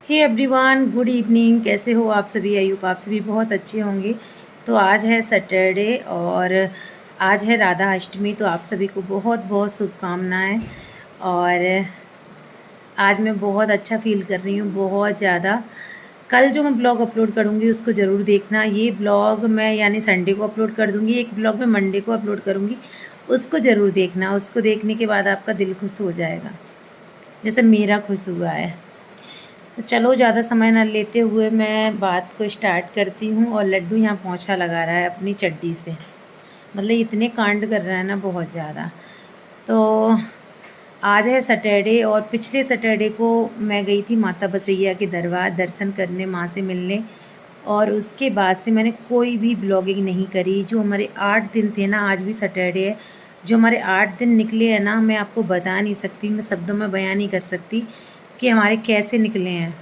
हे everyone, good evening. कैसे हो आप सभी? आई होप आप सभी बहुत अच्छे होंगे। तो आज है सैटरडे और आज है राधा अष्टमी। तो आप सभी को बहुत बहुत शुभकामनाएं। और आज मैं बहुत अच्छा फील कर रही हूँ, बहुत ज़्यादा। कल जो मैं ब्लॉग अपलोड करूँगी उसको ज़रूर देखना। ये ब्लॉग मैं यानी संडे को अपलोड कर दूँगी, एक ब्लॉग मैं मंडे को अपलोड करूँगी, उसको ज़रूर देखना। उसको देखने के बाद आपका दिल खुश हो जाएगा, जैसे मेरा खुश हुआ है। तो चलो ज़्यादा समय ना लेते हुए मैं बात को स्टार्ट करती हूँ। और लड्डू यहाँ पोंछा लगा रहा है अपनी चड्डी से, मतलब इतने कांड कर रहा है ना, बहुत ज़्यादा। तो आज है सैटरडे और पिछले सैटरडे को मैं गई थी माता बसैया के दरबार दर्शन करने, माँ से मिलने। और उसके बाद से मैंने कोई भी ब्लॉगिंग नहीं करी। जो हमारे 8 दिन थे ना, आज भी सैटरडे है, जो हमारे 8 दिन निकले हैं ना, मैं आपको बता नहीं सकती, मैं शब्दों में बयान नहीं कर सकती कि हमारे कैसे निकले हैं।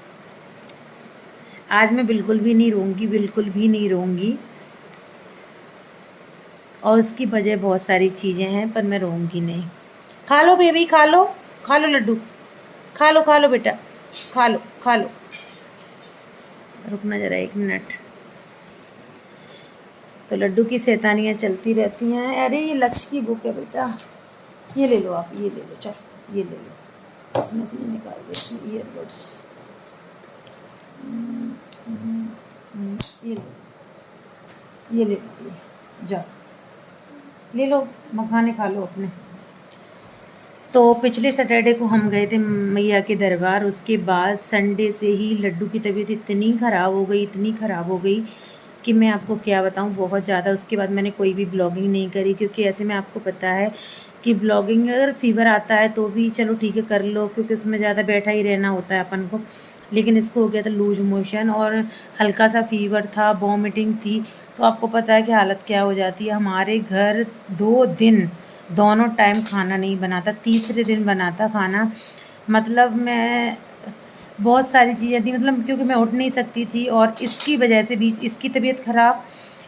आज मैं बिल्कुल भी नहीं रोऊंगी, बिल्कुल भी नहीं रोऊंगी। और उसकी वजह बहुत सारी चीज़ें हैं, पर मैं रोऊंगी नहीं। खा लो बेबी, खा लो, खा लो लड्डू, खा लो बेटा, खा लो, खा लो। रुकना ज़रा 1 मिनट। तो लड्डू की शैतानियाँ चलती रहती हैं। अरे ये लक्ष्य की बुक है बेटा, ये ले लो आप, ये ले लो, चलो ये ले लो। इसमें से ये निकाल देती हूँ ईयरबड्स। ये लो, ये ले लो, ये जाओ, ले लो, मखाने खा लो अपने। तो पिछले सैटरडे को हम गए थे मैया के दरबार। उसके बाद संडे से ही लड्डू की तबीयत इतनी ख़राब हो गई, इतनी ख़राब हो गई कि मैं आपको क्या बताऊं, बहुत ज़्यादा। उसके बाद मैंने कोई भी ब्लॉगिंग नहीं करी, क्योंकि ऐसे में आपको पता है कि ब्लॉगिंग अगर फीवर आता है तो भी चलो ठीक है कर लो, क्योंकि उसमें ज़्यादा बैठा ही रहना होता है अपन को। लेकिन इसको हो गया था लूज मोशन और हल्का सा फीवर था, वॉमिटिंग थी। तो आपको पता है कि हालत क्या हो जाती है। हमारे घर 2 दिन दोनों टाइम खाना नहीं बनाता, तीसरे दिन बनाता खाना। मतलब मैं बहुत सारी चीज़ें थी, मतलब क्योंकि मैं उठ नहीं सकती थी। और इसकी वजह से भी इसकी तबीयत ख़राब,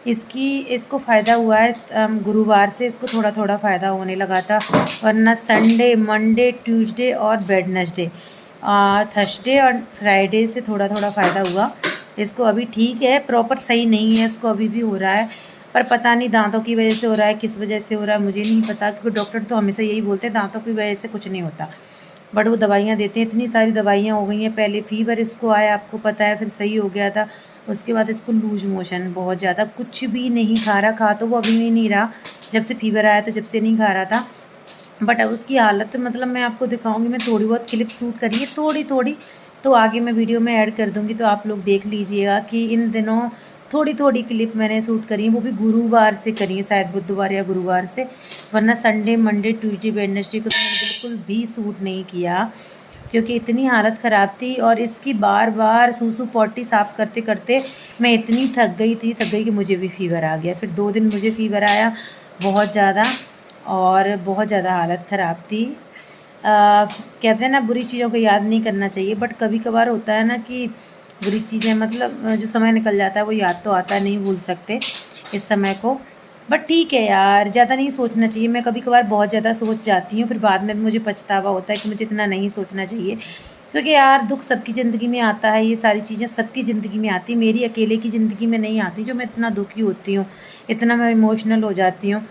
इसको फ़ायदा हुआ है गुरुवार से इसको थोड़ा थोड़ा फ़ायदा होने लगा था। वरना संडे, मंडे, ट्यूसडे और वेडनेसडे, थर्सडे और फ्राइडे से थोड़ा थोड़ा फ़ायदा हुआ इसको। अभी ठीक है, प्रॉपर सही नहीं है, इसको अभी भी हो रहा है, पर पता नहीं दांतों की वजह से हो रहा है, किस वजह से हो रहा है मुझे नहीं पता। क्योंकि डॉक्टर तो हमेशा यही बोलते हैं दांतों की वजह से कुछ नहीं होता, बट वो दवाइयाँ देते हैं। इतनी सारी दवाइयाँ हो गई हैं। पहले फीवर इसको आया, आपको पता है, फिर सही हो गया था। उसके बाद इसको लूज मोशन बहुत ज़्यादा, कुछ भी नहीं खा रहा। खा तो वो अभी भी नहीं रहा, जब से फीवर आया था जब से नहीं खा रहा था। बट अब उसकी हालत, मतलब मैं आपको दिखाऊंगी। मैं थोड़ी बहुत क्लिप शूट करी है, थोड़ी थोड़ी, तो आगे मैं वीडियो में ऐड कर दूंगी, तो आप लोग देख लीजिएगा कि इन दिनों थोड़ी थोड़ी क्लिप मैंने शूट करी है। वो भी गुरुवार से करी है, शायद बुधवार या गुरुवार से। वरना संडे, मंडे, ट्यूसडे, वेडनेसडे को तो मैंने बिल्कुल भी शूट नहीं किया, क्योंकि इतनी हालत ख़राब थी। और इसकी बार बार सूसू पॉटी साफ़ करते करते मैं इतनी थक गई कि मुझे भी फीवर आ गया। फिर 2 दिन मुझे फीवर आया बहुत ज़्यादा, और बहुत ज़्यादा हालत ख़राब थी। कहते हैं ना बुरी चीज़ों को याद नहीं करना चाहिए, बट कभी कभार होता है ना कि बुरी चीज़ें, मतलब जो समय निकल जाता है वो याद तो आता है, नहीं भूल सकते इस समय को। बट ठीक है यार, ज़्यादा नहीं सोचना चाहिए। मैं कभी कभार बहुत ज़्यादा सोच जाती हूँ, फिर बाद में मुझे पछतावा होता है कि मुझे इतना नहीं सोचना चाहिए। क्योंकि यार दुख सबकी ज़िंदगी में आता है, ये सारी चीज़ें सबकी ज़िंदगी में आती, मेरी अकेले की ज़िंदगी में नहीं आती जो मैं इतना दुखी होती हूँ, इतना मैं इमोशनल हो जाती हूँ।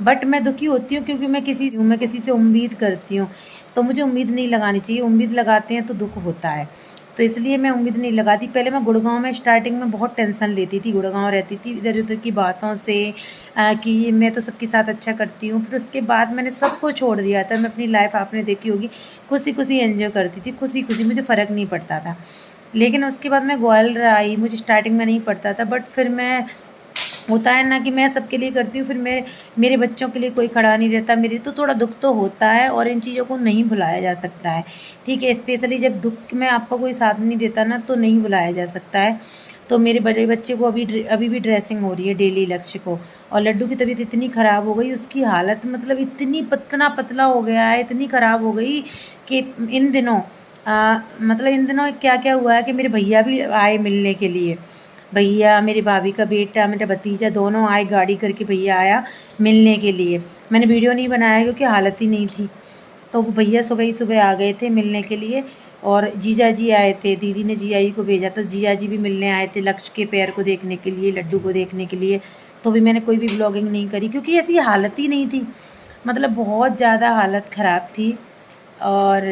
बट मैं दुखी होती हूँ क्योंकि मैं किसी से उम्मीद करती हूँ। तो मुझे उम्मीद नहीं लगानी चाहिए, उम्मीद लगाते हैं तो दुख होता है। तो इसलिए मैं उम्मीद नहीं लगाती। पहले मैं गुड़गांव में स्टार्टिंग में बहुत टेंशन लेती थी, गुड़गांव रहती थी, इधर उधर की बातों से कि मैं तो सबके साथ अच्छा करती हूँ। फिर उसके बाद मैंने सबको छोड़ दिया था। मैं अपनी लाइफ आपने देखी होगी, खुशी खुशी एंजॉय करती थी, खुशी खुशी, मुझे फ़र्क नहीं पड़ता था। लेकिन उसके बाद मैं ग्वालियर आई, मुझे स्टार्टिंग में नहीं पड़ता था, बट फिर मैं, होता है ना कि मैं सबके लिए करती हूँ, फिर मेरे बच्चों के लिए कोई खड़ा नहीं रहता मेरे, तो थोड़ा दुख तो होता है। और इन चीज़ों को नहीं भुलाया जा सकता है, ठीक है। स्पेशली जब दुख में आपका कोई साथ नहीं देता ना, तो नहीं भुलाया जा सकता है। तो मेरे बड़े बच्चे को अभी भी ड्रेसिंग हो रही है डेली, लक्ष्य को। और लड्डू की तबीयत इतनी ख़राब हो गई, उसकी हालत मतलब इतनी पतला पतला हो गया है, इतनी ख़राब हो गई कि इन दिनों मतलब इन दिनों क्या क्या हुआ है कि मेरे भैया भी आए मिलने के लिए। भैया, मेरी भाभी का बेटा, मेरा भतीजा, दोनों आए गाड़ी करके, भैया आया मिलने के लिए। मैंने वीडियो नहीं बनाया क्योंकि हालत ही नहीं थी। तो वो भैया सुबह ही सुबह आ गए थे मिलने के लिए। और जीजा जी आए थे, दीदी ने जीजा जी को भेजा तो जीजा जी भी मिलने आए थे लक्ष्य के पैर को देखने के लिए, लड्डू को देखने के लिए। तो भी मैंने कोई भी ब्लॉगिंग नहीं करी क्योंकि ऐसी हालत ही नहीं थी, मतलब बहुत ज़्यादा हालत ख़राब थी। और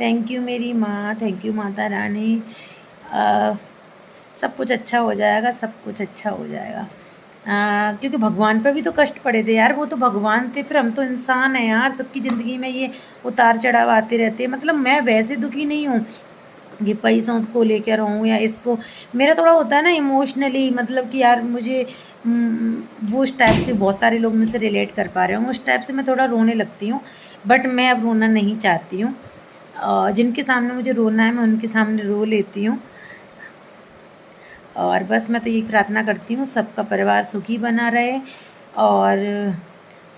थैंक यू मेरी माँ, थैंक यू माता रानी। सब कुछ अच्छा हो जाएगा, सब कुछ अच्छा हो जाएगा। क्योंकि भगवान पे भी तो कष्ट पड़े थे यार, वो तो भगवान थे, फिर हम तो इंसान हैं यार। सबकी ज़िंदगी में ये उतार चढ़ाव आते रहते हैं। मतलब मैं वैसे दुखी नहीं हूँ कि पैसों को लेकर हूँ या इसको, मेरा थोड़ा होता है ना इमोशनली, मतलब कि यार मुझे वो उस टाइप से बहुत सारे लोग मुझसे रिलेट कर पा रहे हों, उस टाइप से मैं थोड़ा रोने लगती हूँ। बट मैं अब रोना नहीं चाहती हूँ। जिनके सामने मुझे रोना है मैं उनके सामने रो लेती हूँ। और बस मैं तो यही प्रार्थना करती हूँ सबका परिवार सुखी बना रहे और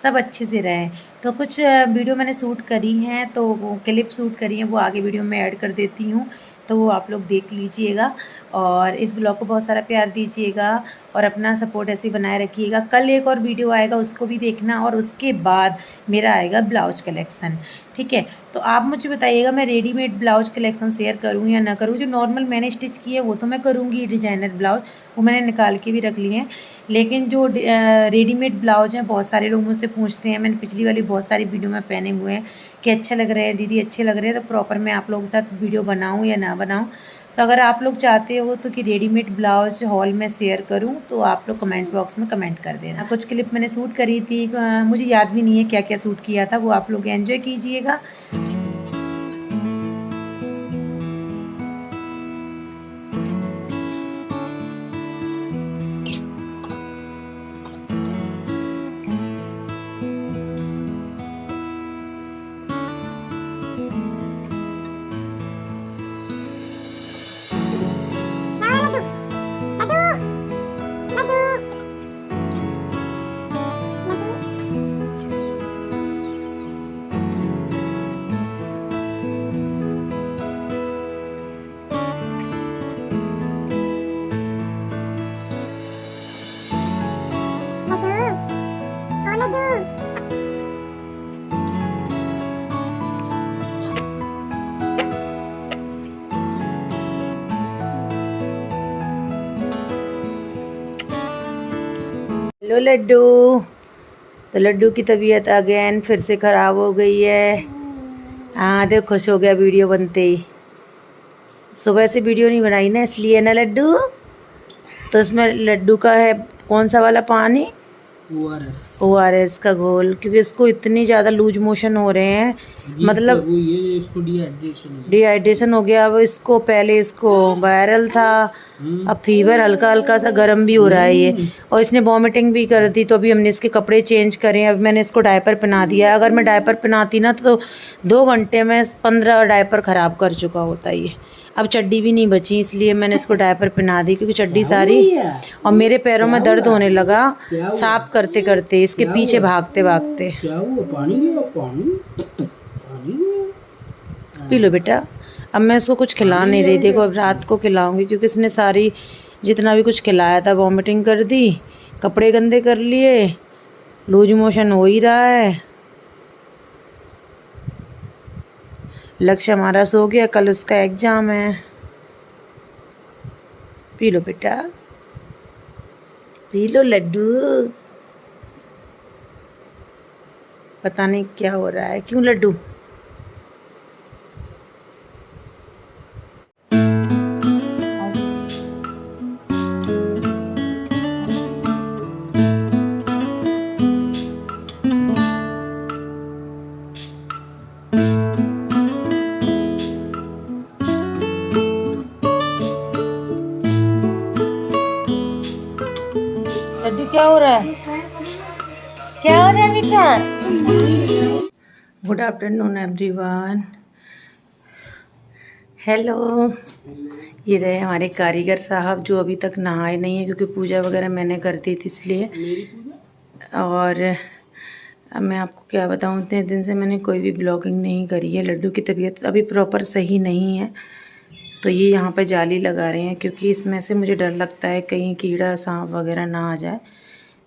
सब अच्छे से रहें। तो कुछ वीडियो मैंने शूट करी हैं, तो वो क्लिप शूट करी हैं, वो आगे वीडियो में ऐड कर देती हूँ, तो वो आप लोग देख लीजिएगा। और इस ब्लॉग को बहुत सारा प्यार दीजिएगा और अपना सपोर्ट ऐसे बनाए रखिएगा। कल एक और वीडियो आएगा, उसको भी देखना, और उसके बाद मेरा आएगा ब्लाउज कलेक्शन, ठीक है। तो आप मुझे बताइएगा मैं रेडीमेड ब्लाउज कलेक्शन शेयर करूँ या ना करूँ। जो नॉर्मल मैंने स्टिच किए वो तो मैं करूँगी, डिजाइनर ब्लाउज वो मैंने निकाल के भी रख लिए हैं। लेकिन जो रेडीमेड ब्लाउज हैं, बहुत सारे लोग मुझसे पूछते हैं, मैंने पिछली वाली बहुत सारी वीडियो में पहने हुए हैं कि अच्छे लग रहे हैं दीदी, अच्छे लग रहे हैं, तो प्रॉपर मैं आप लोगों के साथ वीडियो बनाऊँ या ना बनाऊँ। तो अगर आप लोग चाहते हो तो कि रेडीमेड ब्लाउज हॉल में शेयर करूं तो आप लोग कमेंट बॉक्स में कमेंट कर देना। कुछ क्लिप मैंने शूट करी थी, मुझे याद भी नहीं है क्या क्या शूट किया था, वो आप लोग एंजॉय कीजिएगा। हेलो लड्डू। तो लड्डू की तबीयत अगेन फिर से ख़राब हो गई है। हाँ देखो खुश हो गया वीडियो बनते ही। सुबह से वीडियो नहीं बनाई ना, इसलिए ना लड्डू। तो इसमें लड्डू का है कौन सा वाला पानी, ORS का घोल, क्योंकि इसको इतनी ज़्यादा लूज मोशन हो रहे हैं, मतलब ये इसको डिहाइड्रेशन हो गया। अब इसको पहले इसको वायरल था, अब फीवर हल्का हल्का सा गर्म भी हो रहा है ये, और इसने वॉमिटिंग भी कर दी। तो अभी हमने इसके कपड़े चेंज करे, अब मैंने इसको डायपर पहना दिया। अगर मैं डायपर पहनाती ना तो 2 घंटे में 15 डायपर ख़राब कर चुका होता ये। अब चड्डी भी नहीं बची, इसलिए मैंने इसको डायपर पहना दी, क्योंकि चड्डी सारी, और मेरे पैरों में दर्द होने लगा साफ करते करते, इसके पीछे भागते भागते। क्या हुआ? पानी पी लो बेटा। अब मैं इसको कुछ खिला नहीं रही, देखो अब रात को खिलाऊंगी, क्योंकि इसने सारी जितना भी कुछ खिलाया था वॉमिटिंग कर दी, कपड़े गंदे कर लिए, लूज मोशन हो ही रहा है। लक्ष्य हमारा सो गया, कल उसका एग्ज़ाम है। पी लो बेटा, पी लो लड्डू। पता नहीं क्या हो रहा है, क्यों लड्डू? लड्डू क्या हो रहा है, क्या हो रहा है बेटा? Good afternoon everyone, hello. ये रहे हमारे कारीगर साहब जो अभी तक नहाए नहीं हैं, क्योंकि पूजा वगैरह मैंने कर दी थी इसलिए। और अब मैं आपको क्या बताऊँ, इतने दिन से मैंने कोई भी ब्लॉगिंग नहीं करी है। लड्डू की तबीयत अभी प्रॉपर सही नहीं है, तो ये यहाँ पे जाली लगा रहे हैं, क्योंकि इसमें से मुझे डर लगता है कहीं कीड़ा सांप वगैरह ना आ जाए।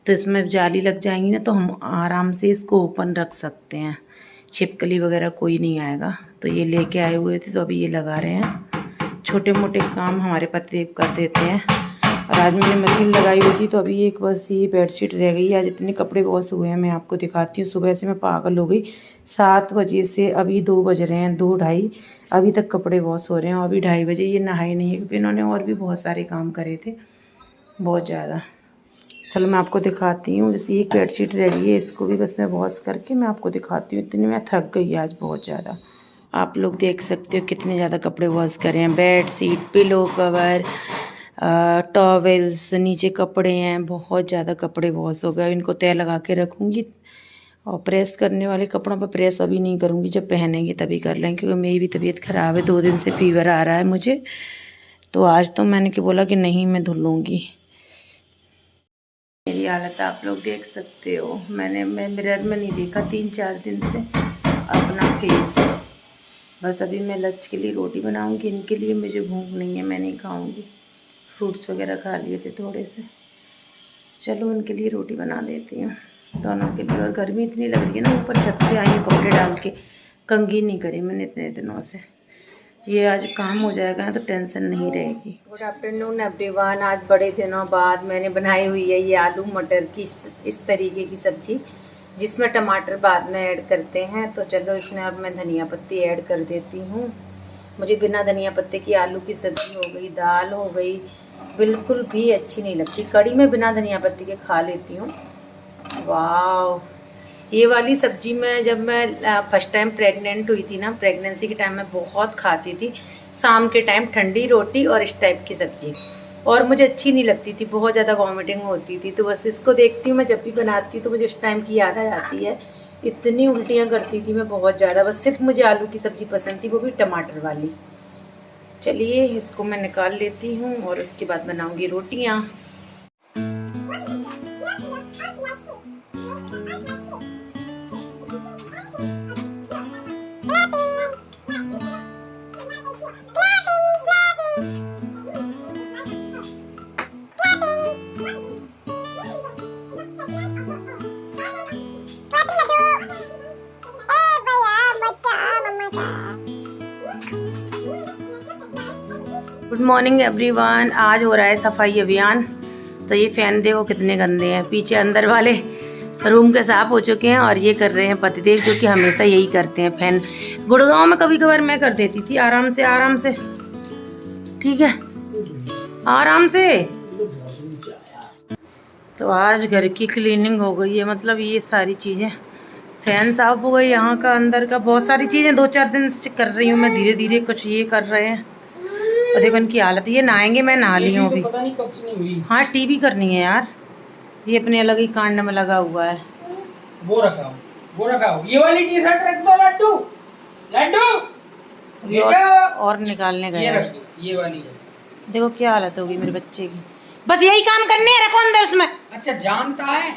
तो इसमें जाली लग जाएंगी ना तो हम आराम से इसको ओपन रख सकते हैं, छिपकली वगैरह कोई नहीं आएगा। तो ये लेके आए हुए थे तो अभी ये लगा रहे हैं। छोटे मोटे काम हमारे पतिदेव कर देते हैं। और आज मैंने मशीन लगाई हुई थी तो अभी एक बस ये बेडशीट रह गई। आज इतने कपड़े वॉश हुए हैं, मैं आपको दिखाती हूँ। सुबह से मैं पागल हो गई। 7 बजे से अभी 2 बज रहे हैं, 2 ढाई, अभी तक कपड़े वॉश हो रहे हैं। और अभी 2:30 बजे ये नहाए नहीं है क्योंकि इन्होंने और भी बहुत सारे काम करे थे, बहुत ज़्यादा। चलो मैं आपको दिखाती हूँ। जैसे एक बेडशीट रह गई है, इसको भी बस मैं वॉश करके मैं आपको दिखाती हूँ। इतनी मैं थक गई आज बहुत ज़्यादा। आप लोग देख सकते हो कितने ज़्यादा कपड़े वॉश करे हैं। Bed sheet, pillow cover, towels, नीचे कपड़े हैं, बहुत ज़्यादा कपड़े वॉश हो गए। इनको तय लगा के रखूँगी और प्रेस करने वाले कपड़ों पर प्रेस अभी नहीं करूँगी, जब पहनेंगे तभी कर लेंगे क्योंकि मेरी भी तबीयत ख़राब है। 2 दिन से फीवर आ रहा है मुझे, तो आज तो मैंने कि बोला कि नहीं मैं धुल लूँगी। मेरी हालत आप लोग देख सकते हो। मैं मिरर में नहीं देखा 3-4 दिन से अपना फेस। बस अभी मैं लंच के लिए रोटी बनाऊंगी। इनके लिए मुझे भूख नहीं है, मैं नहीं खाऊंगी। फ्रूट्स वगैरह खा लिए थे थोड़े से। चलो उनके लिए रोटी बना देती हूँ दोनों के लिए। और गर्मी इतनी लग रही है ना, ऊपर छत से आई हूँ कपड़े डाल के, कंघी नहीं करी मैंने इतने दिनों से। ये आज काम हो जाएगा ना तो टेंशन नहीं रहेगी। Good afternoon everyone. आज बड़े दिनों बाद मैंने बनाई हुई है ये आलू मटर की इस तरीके की सब्जी, जिसमें टमाटर बाद में ऐड करते हैं। तो चलो इसमें अब मैं धनिया पत्ती ऐड कर देती हूँ। मुझे बिना धनिया पत्ते की आलू की सब्ज़ी हो गई, दाल हो गई, बिल्कुल भी अच्छी नहीं लगती। कड़ी में बिना धनिया पत्ती के खा लेती हूँ। वाह, ये वाली सब्जी में जब मैं फर्स्ट टाइम प्रेग्नेंट हुई थी ना, प्रेगनेंसी के टाइम में बहुत खाती थी। शाम के टाइम ठंडी रोटी और इस टाइप की सब्जी, और मुझे अच्छी नहीं लगती थी, बहुत ज़्यादा वॉमिटिंग होती थी। तो बस इसको देखती हूँ मैं जब भी बनाती हूँ तो मुझे उस टाइम की याद आ जाती है। इतनी उल्टियाँ करती थी मैं बहुत ज़्यादा। बस सिर्फ मुझे आलू की सब्ज़ी पसंद थी, वो भी टमाटर वाली। चलिए इसको मैं निकाल लेती हूँ और उसके बाद बनाऊँगी रोटियाँ। Good morning everyone. आज हो रहा है सफाई अभियान। तो ये फैन देखो कितने गंदे हैं। पीछे अंदर वाले रूम के साफ हो चुके हैं और ये कर रहे हैं पतिदेव, जो कि हमेशा यही करते हैं। फैन गुड़गांव में कभी कभार मैं कर देती थी, आराम से, ठीक है, आराम से। तो आज घर की क्लीनिंग हो गई है, मतलब ये सारी चीज़ें, फैन साफ हो गई, यहाँ का अंदर का बहुत सारी चीज़ें 2-4 दिन से कर रही हूँ मैं धीरे धीरे। कुछ ये कर रहे हैं और देखो इनकी हालत। ये नहाएंगे, मैं नहा ली हूँ अभी। पता नहीं कब से नहीं हुई। हाँ टीवी करनी है यार, ये अपने अलग ही कांड में लगा हुआ है। वो रखाओ। ये वाली टी शर्ट रख दो लड्डू। अभी और निकालने गए। ये रख दो, ये वाली है। देखो क्या हालत होगी मेरे बच्चे की। बस यही काम करने हैं, रखो अंदर उसमें। अच्छा जानता है,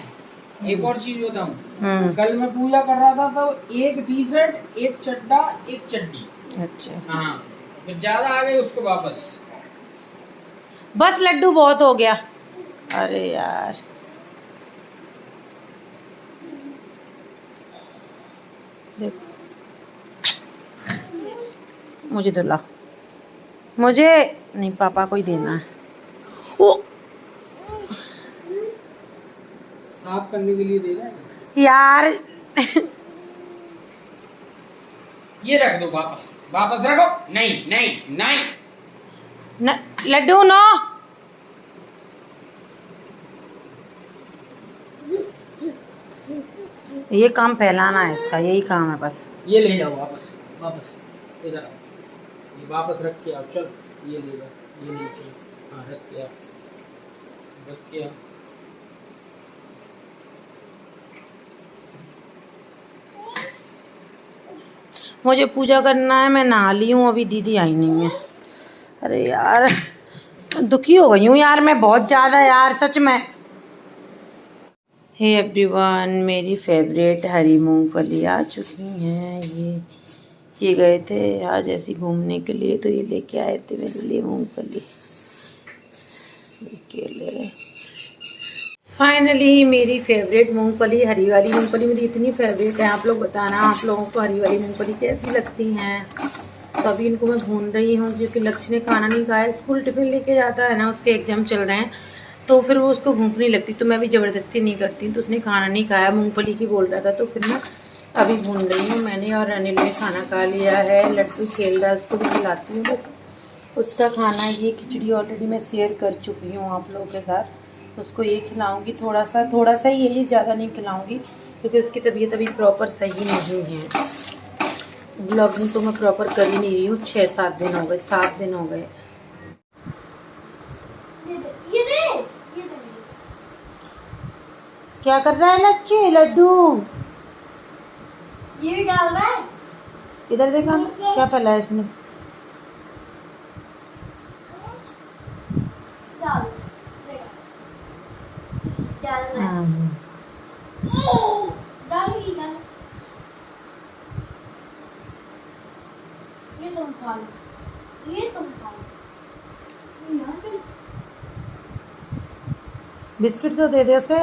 एक और चीज बताऊं। कल मैं पूजा कर रहा था तो एक टी शर्ट, एक चड्डा, एक चड्डी। अच्छा हाँ, फिर ज्यादा आ गए उसको वापस। बस लड्डू बहुत हो गया। अरे यार देखो, मुझे तो ला, मुझे नहीं, पापा को ही देना है। ओ साफ करने के लिए दे रहा है यार ये रख दो, वापस रखो। नहीं न, लड्डू नो। ये काम फैलाना है इसका, यही काम है बस। ये ले जाओ वापस इधर आओ। ये वापस रख के आओ। चल ये ले जाओ, ये नहीं चाहिए। हाँ रख के आओ। मुझे पूजा करना है, मैं नहा ली हूँ, अभी दीदी आई नहीं है। अरे यार दुखी हो गई हूँ यार मैं बहुत ज़्यादा यार, सच में। हे एवरीवन, मेरी फेवरेट हरी मूंगफली आ चुकी हैं। ये गए थे आज ऐसे घूमने के लिए, तो ये लेके आए थे मेरे लिए मूंगफली, केले। फाइनली मेरी फेवरेट मूंगफली, हरी वाली मूंगफली मेरी इतनी फेवरेट है। आप लोग बताना आप लोगों को हरी वाली मूंगफली कैसी लगती हैं। तो अभी इनको मैं भून रही हूँ क्योंकि लक्ष्य ने खाना नहीं खाया, स्कूल टिफिन लेके जाता है ना, उसके एग्जाम चल रहे हैं तो फिर वो उसको भूख नहीं लगती, तो मैं भी ज़बरदस्ती नहीं करती। तो उसने खाना नहीं खाया, मूंगफली की बोल रहा था, तो फिर मैं अभी भून रही हूँ। मैंने और अनिल ने खाना खा लिया है, लड्डू खेल रहा है, उसको भी खिलाती हूँ बस। उसका खाना ये खिचड़ी ऑलरेडी मैं शेयर कर चुकी हूँ आप लोगों के साथ। उसको ये खिलाऊँगी, थोड़ा सा ही है ये, ज़्यादा नहीं खिलाऊँगी क्योंकि उसकी तबीयत अभी प्रॉपर सही नहीं है। ब्लॉगिंग तो मैं प्रॉपर कर ही नहीं रही हूँ, 6-7 दिन हो गए, 7 दिन हो गए। क्या कर रहा है लच्चे लड्डू? ये डाल रहा है। इधर देखा क्या फैला है इसमें। डाल डाल रहा है। डाल। ये तुम खा लो, ये तुम खा लो। यार बिस्किट तो दे दे उसे।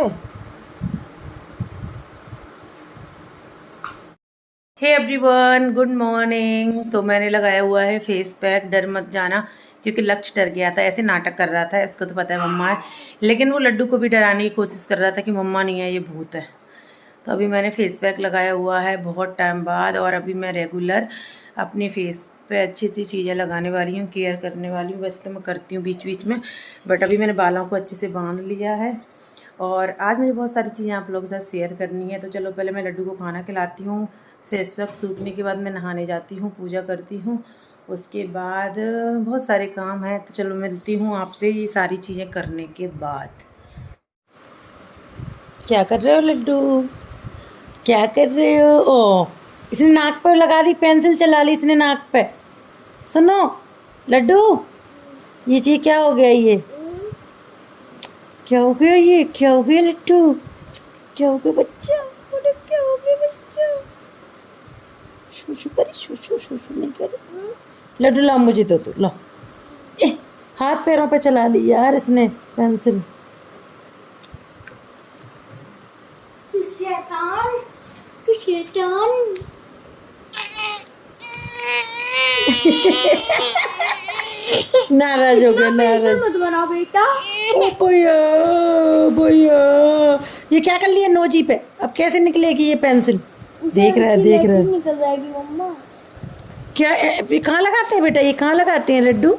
Hey everyone, good morning. तो मैंने लगाया हुआ है फेस पैक, डर मत जाना, क्योंकि लक्ष्य डर गया था, ऐसे नाटक कर रहा था, इसको तो पता है मम्मा है, लेकिन वो लड्डू को भी डराने की कोशिश कर रहा था कि मम्मा नहीं है, ये भूत है। तो अभी मैंने फेस पैक लगाया हुआ है बहुत टाइम बाद, और अभी मैं रेगुलर अपने फेस पे अच्छी अच्छी चीज़ें लगाने वाली हूँ, केयर करने वाली हूँ। वैसे तो मैं करती हूँ बीच बीच में, बट अभी मैंने बालों को अच्छे से बांध लिया है। और आज मुझे बहुत सारी चीज़ें आप लोगों के साथ शेयर करनी है। तो चलो पहले मैं लड्डू को खाना खिलाती हूँ, फेस पैक सूखने के बाद मैं नहाने जाती हूँ, पूजा करती हूँ, उसके बाद बहुत सारे काम हैं। तो चलो मिलती हूँ आपसे ये सारी चीज़ें करने के बाद। क्या कर रहे हो लड्डू, क्या कर रहे हो? ओ, इसने नाक पर लगा दी, पेंसिल चला ली इसने नाक पे। सुनो लड्डू, ये चीज़ क्या हो गया, ये क्या हो गया, ये क्या हो गया लड्डू, क्या हो गया बच्चा, अरे क्या हो गया बच्चा? शूशू करी, शूशू नहीं करी। लड्डू ला मुझे दो, तो ला। हाथ पैरों पे चला ली यार इसने पेंसिल। तू शैतान, तू शैतान। नाराज हो गया, नाराज मत बना बेटा। ओ भैया, भैया ये क्या कर लिया नोजी पे, अब कैसे निकलेगी ये पेंसिल? देख रहा है, देख रहा है, निकल जाएगी मम्मा। क्या ये कहाँ लगाते हैं बेटा, ये कहाँ लगाते हैं लड्डू,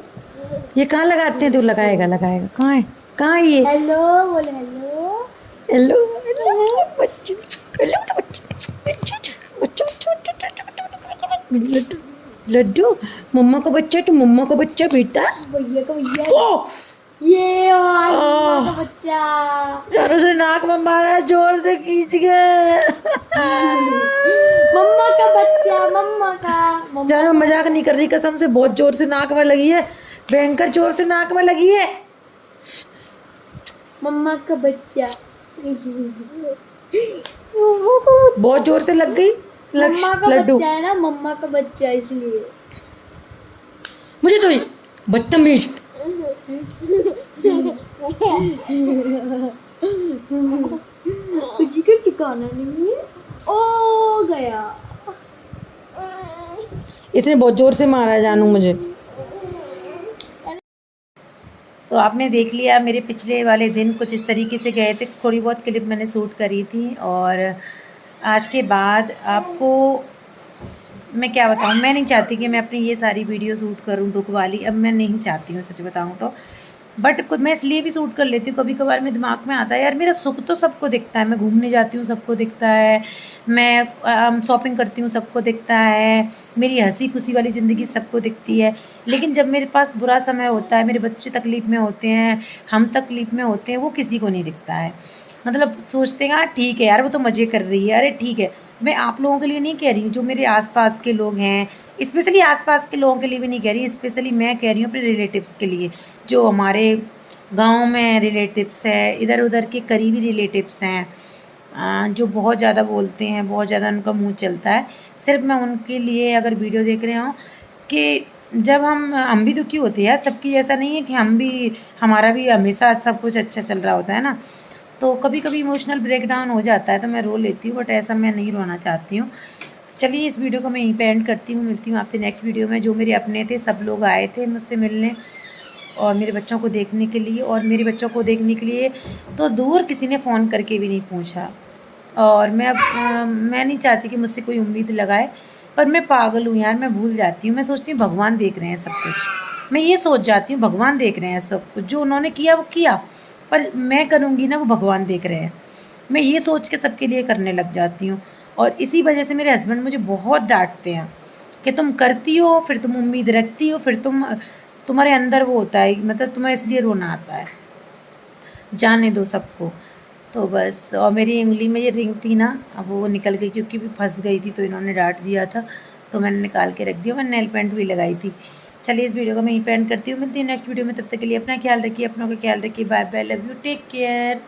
ये कहाँ लगाते हैं? तू लगाएगा, लगाएगा, कहाँ है, कहाँ है ये? हेलो बोले, हेलो हेलो हेलो बच्चे, हेलो बच्चे, लड्डू लड्डू, मम्मा को बच्चा, तू मम्मा को बच्चा बेटा। भैया का भैया, ओ ये मम्मा का बच्चा। यार उसने नाक में मारा, जोर से खींच गए। मम्मा का बच्चा, मम्मा का। जान मैं मजाक नहीं कर रही, कसम से बहुत जोर से नाक में लगी है, भयंकर जोर से नाक में लगी है। मम्मा का बच्चा। बहुत जोर से लग गई मम्मा का लड्डू। बच्चा है ना, मम्मा का बच्चा, इसलिए। मुझे तो ही बदतमीज। खुशी का ठिकाना नहीं है। ओ गया, इसने बहुत जोर से मारा है जानू मुझे। तो आपने देख लिया मेरे पिछले वाले दिन कुछ इस तरीके से गए थे, थोड़ी बहुत क्लिप मैंने शूट करी थी। और आज के बाद आपको मैं क्या बताऊँ, मैं नहीं चाहती कि मैं अपनी ये सारी वीडियो शूट करूँ दुख वाली, अब मैं नहीं चाहती हूँ सच बताऊँ तो। बट मैं इसलिए भी शूट कर लेती हूँ, कभी कभार मेरे दिमाग में आता है यार मेरा सुख तो सबको दिखता है, मैं घूमने जाती हूँ सबको दिखता है, मैं शॉपिंग करती हूँ सबको दिखता है, मेरी हंसी खुशी वाली ज़िंदगी सबको दिखती है, लेकिन जब मेरे पास बुरा समय होता है, मेरे बच्चे तकलीफ़ में होते हैं, हम तकलीफ़ में होते हैं, वो किसी को नहीं दिखता है। मतलब सोचते हैं हाँ ठीक है यार वो तो मज़े कर रही है, अरे ठीक है। मैं आप लोगों के लिए नहीं कह रही हूँ, जो मेरे आसपास के लोग हैं, स्पेशली आसपास के लोगों के लिए भी नहीं कह रही, स्पेशली मैं कह रही हूँ अपने रिलेटिव्स के लिए, जो हमारे गांव में रिलेटिव्स हैं, इधर उधर के करीबी रिलेटिव्स हैं, जो बहुत ज़्यादा बोलते हैं, बहुत ज़्यादा उनका मुंह चलता है। सिर्फ मैं उनके लिए अगर वीडियो देख रहे हो कि जब हम भी दुखी होते हैं यार, सबकी ऐसा नहीं है कि हम भी, हमारा भी हमेशा सब कुछ अच्छा चल रहा होता है ना। तो कभी कभी इमोशनल ब्रेकडाउन हो जाता है तो मैं रो लेती हूँ, बट ऐसा मैं नहीं रोना चाहती हूँ। चलिए इस वीडियो को मैं यहीं पे एंड करती हूँ। मिलती हूँ आपसे नेक्स्ट वीडियो में। जो मेरे अपने थे सब लोग आए थे मुझसे मिलने और मेरे बच्चों को देखने के लिए, और मेरे बच्चों को देखने के लिए तो दूर किसी ने फ़ोन करके भी नहीं पूछा। और मैं अब मैं नहीं चाहती कि मुझसे कोई उम्मीद लगाए, पर मैं पागल हूँ यार, मैं भूल जाती हूँ। मैं सोचती हूँ भगवान देख रहे हैं सब कुछ, मैं ये सोच जाती हूँ भगवान देख रहे हैं सब कुछ, जो उन्होंने किया वो किया, पर मैं करूँगी ना वो भगवान देख रहे हैं। मैं ये सोच के सबके लिए करने लग जाती हूँ, और इसी वजह से मेरे हस्बैंड मुझे बहुत डांटते हैं कि तुम करती हो, फिर तुम उम्मीद रखती हो, फिर तुम्हारे अंदर वो होता है, मतलब तुम्हें इसलिए रोना आता है। जाने दो सबको। तो बस, और मेरी उंगली में ये रिंग थी ना, अब वो निकल गई क्योंकि भी फंस गई थी, तो इन्होंने डांट दिया था, तो मैंने निकाल के रख दिया। मैंने नेल पेंट भी लगाई थी। चलिए इस वीडियो को मैं यहीं पे एंड करती हूँ। मिलती हूँ नेक्स्ट वीडियो में, तब तक के लिए अपना ख्याल रखिए, अपनों का ख्याल रखिए। Bye bye, love you, take care.